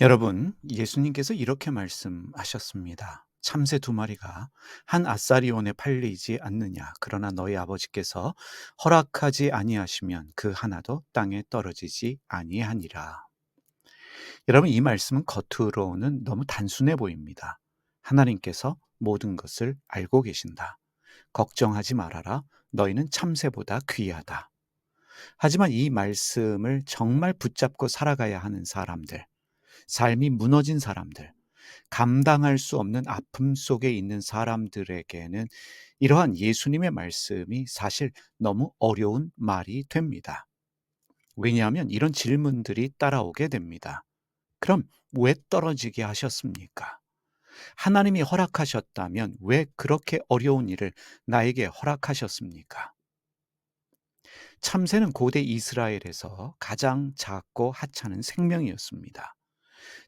여러분, 예수님께서 이렇게 말씀하셨습니다. 참새 두 마리가 한 아사리온에 팔리지 않느냐. 그러나 너희 아버지께서 허락하지 아니하시면 그 하나도 땅에 떨어지지 아니하니라. 여러분, 이 말씀은 겉으로는 너무 단순해 보입니다. 하나님께서 모든 것을 알고 계신다. 걱정하지 말아라. 너희는 참새보다 귀하다. 하지만 이 말씀을 정말 붙잡고 살아가야 하는 사람들, 삶이 무너진 사람들, 감당할 수 없는 아픔 속에 있는 사람들에게는 이러한 예수님의 말씀이 사실 너무 어려운 말이 됩니다. 왜냐하면 이런 질문들이 따라오게 됩니다. 그럼 왜 떨어지게 하셨습니까? 하나님이 허락하셨다면 왜 그렇게 어려운 일을 나에게 허락하셨습니까? 참새는 고대 이스라엘에서 가장 작고 하찮은 생명이었습니다.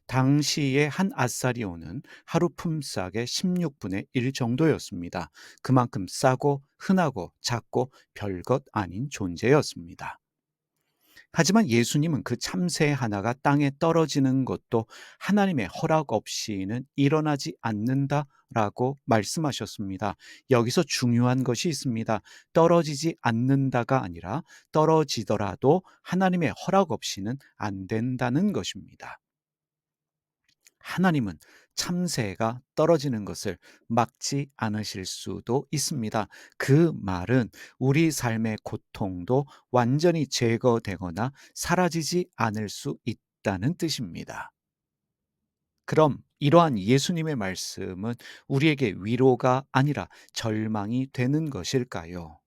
당시에 한 아사리온은 하루 품삯의 16분의 1 정도였습니다. 그만큼 싸고 흔하고 작고 별것 아닌 존재였습니다. 하지만 예수님은 그 참새 하나가 땅에 떨어지는 것도 하나님의 허락 없이는 일어나지 않는다라고 말씀하셨습니다. 여기서 중요한 것이 있습니다. 떨어지지 않는다가 아니라 떨어지더라도 하나님의 허락 없이는 안 된다는 것입니다. 하나님은 참새가 떨어지는 것을 막지 않으실 수도 있습니다. 그 말은 우리 삶의 고통도 완전히 제거되거나 사라지지 않을 수 있다는 뜻입니다. 그럼 이러한 예수님의 말씀은 우리에게 위로가 아니라 절망이 되는 것일까요?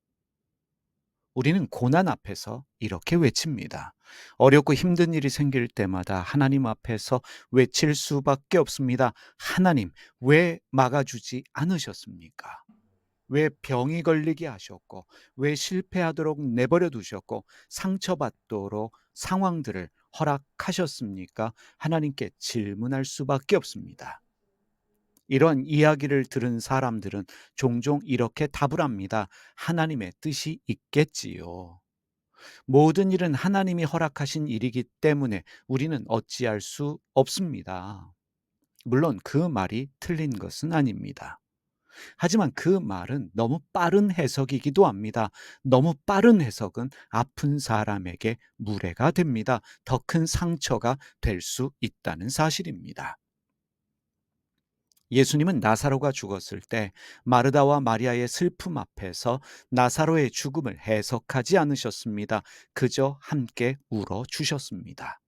우리는 고난 앞에서 이렇게 외칩니다. 어렵고 힘든 일이 생길 때마다 하나님 앞에서 외칠 수밖에 없습니다. 하나님, 왜 막아주지 않으셨습니까? 왜 병이 걸리게 하셨고, 왜 실패하도록 내버려 두셨고, 상처받도록 상황들을 허락하셨습니까? 하나님께 질문할 수밖에 없습니다. 이런 이야기를 들은 사람들은 종종 이렇게 답을 합니다. 하나님의 뜻이 있겠지요. 모든 일은 하나님이 허락하신 일이기 때문에 우리는 어찌할 수 없습니다. 물론 그 말이 틀린 것은 아닙니다. 하지만 그 말은 너무 빠른 해석이기도 합니다. 너무 빠른 해석은 아픈 사람에게 무례가 됩니다. 더 큰 상처가 될 수 있다는 사실입니다. 예수님은 나사로가 죽었을 때 마르다와 마리아의 슬픔 앞에서 나사로의 죽음을 해석하지 않으셨습니다. 그저 함께 울어 주셨습니다.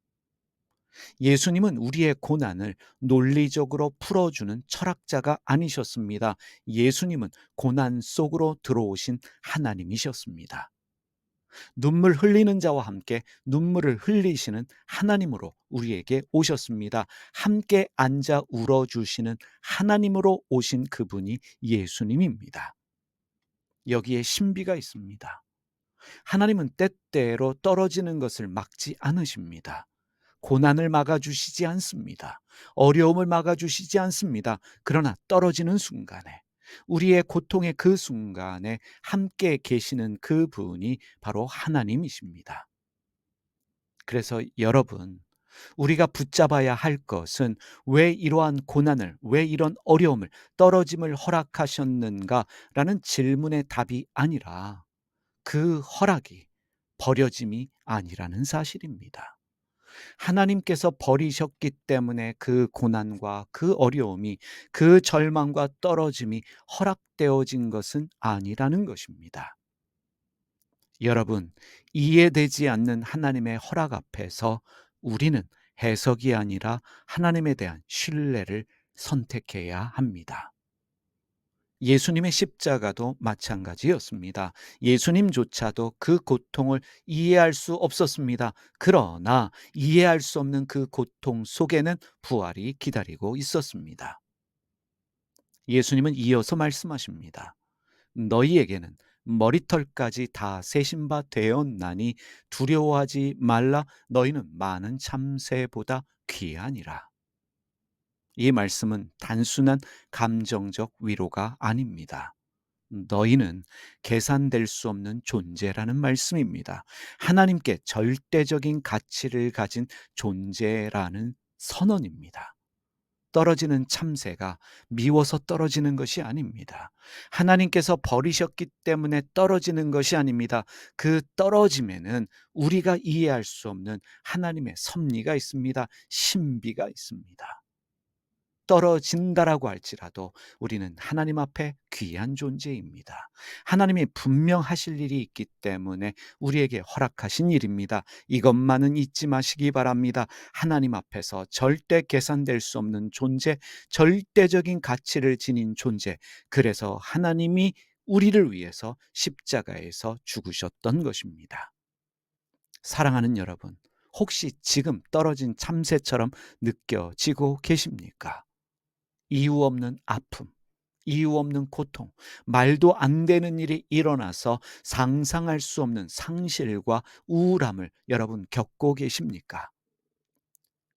예수님은 우리의 고난을 논리적으로 풀어주는 철학자가 아니셨습니다. 예수님은 고난 속으로 들어오신 하나님이셨습니다. 눈물 흘리는 자와 함께 눈물을 흘리시는 하나님으로 우리에게 오셨습니다. 함께 앉아 울어주시는 하나님으로 오신 그분이 예수님입니다. 여기에 신비가 있습니다. 하나님은 때때로 떨어지는 것을 막지 않으십니다. 고난을 막아주시지 않습니다. 어려움을 막아주시지 않습니다. 그러나 떨어지는 순간에, 우리의 고통의 그 순간에 함께 계시는 그분이 바로 하나님이십니다. 그래서 여러분, 우리가 붙잡아야 할 것은 왜 이러한 고난을, 왜 이런 어려움을, 떨어짐을 허락하셨는가라는 질문의 답이 아니라 그 허락이 버려짐이 아니라는 사실입니다. 하나님께서 버리셨기 때문에 그 고난과 그 어려움이, 그 절망과 떨어짐이 허락되어진 것은 아니라는 것입니다. 여러분, 이해되지 않는 하나님의 허락 앞에서 우리는 해석이 아니라 하나님에 대한 신뢰를 선택해야 합니다. 예수님의 십자가도 마찬가지였습니다. 예수님조차도 그 고통을 이해할 수 없었습니다. 그러나 이해할 수 없는 그 고통 속에는 부활이 기다리고 있었습니다. 예수님은 이어서 말씀하십니다. 너희에게는 머리털까지 다 세신 바 되었나니 두려워하지 말라. 너희는 많은 참새보다 귀하니라. 이 말씀은 단순한 감정적 위로가 아닙니다. 너희는 계산될 수 없는 존재라는 말씀입니다. 하나님께 절대적인 가치를 가진 존재라는 선언입니다. 떨어지는 참새가 미워서 떨어지는 것이 아닙니다. 하나님께서 버리셨기 때문에 떨어지는 것이 아닙니다. 그 떨어짐에는 우리가 이해할 수 없는 하나님의 섭리가 있습니다. 신비가 있습니다. 떨어진다라고 할지라도 우리는 하나님 앞에 귀한 존재입니다. 하나님이 분명 하실 일이 있기 때문에 우리에게 허락하신 일입니다. 이것만은 잊지 마시기 바랍니다. 하나님 앞에서 절대 계산될 수 없는 존재, 절대적인 가치를 지닌 존재. 그래서 하나님이 우리를 위해서 십자가에서 죽으셨던 것입니다. 사랑하는 여러분, 혹시 지금 떨어진 참새처럼 느껴지고 계십니까? 이유 없는 아픔, 이유 없는 고통, 말도 안 되는 일이 일어나서 상상할 수 없는 상실과 우울함을 여러분 겪고 계십니까?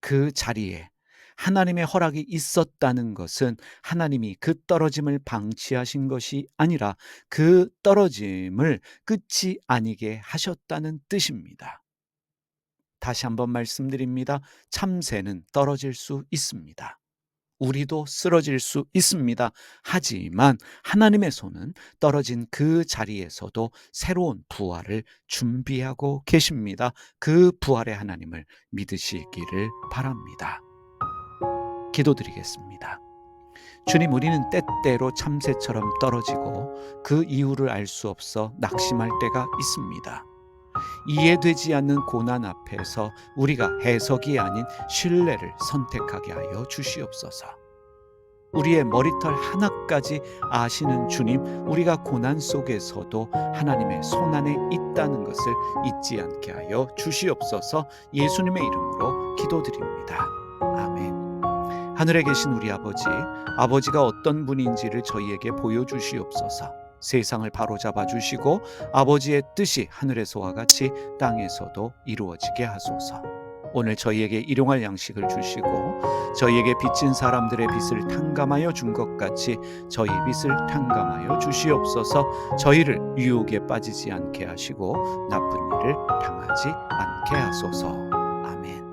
그 자리에 하나님의 허락이 있었다는 것은 하나님이 그 떨어짐을 방치하신 것이 아니라 그 떨어짐을 끝이 아니게 하셨다는 뜻입니다. 다시 한번 말씀드립니다. 참새는 떨어질 수 있습니다. 우리도 쓰러질 수 있습니다. 하지만 하나님의 손은 떨어진 그 자리에서도 새로운 부활을 준비하고 계십니다. 그 부활의 하나님을 믿으시기를 바랍니다. 기도드리겠습니다. 주님, 우리는 때때로 참새처럼 떨어지고 그 이유를 알 수 없어 낙심할 때가 있습니다. 이해되지 않는 고난 앞에서 우리가 해석이 아닌 신뢰를 선택하게 하여 주시옵소서. 우리의 머리털 하나까지 아시는 주님, 우리가 고난 속에서도 하나님의 손안에 있다는 것을 잊지 않게 하여 주시옵소서. 예수님의 이름으로 기도드립니다. 아멘. 하늘에 계신 우리 아버지가 어떤 분인지를 저희에게 보여주시옵소서. 세상을 바로잡아 주시고 아버지의 뜻이 하늘에서와 같이 땅에서도 이루어지게 하소서. 오늘 저희에게 일용할 양식을 주시고 저희에게 빚진 사람들의 빚을 탕감하여 준 것 같이 저희 빚을 탕감하여 주시옵소서. 저희를 유혹에 빠지지 않게 하시고 나쁜 일을 당하지 않게 하소서. 아멘.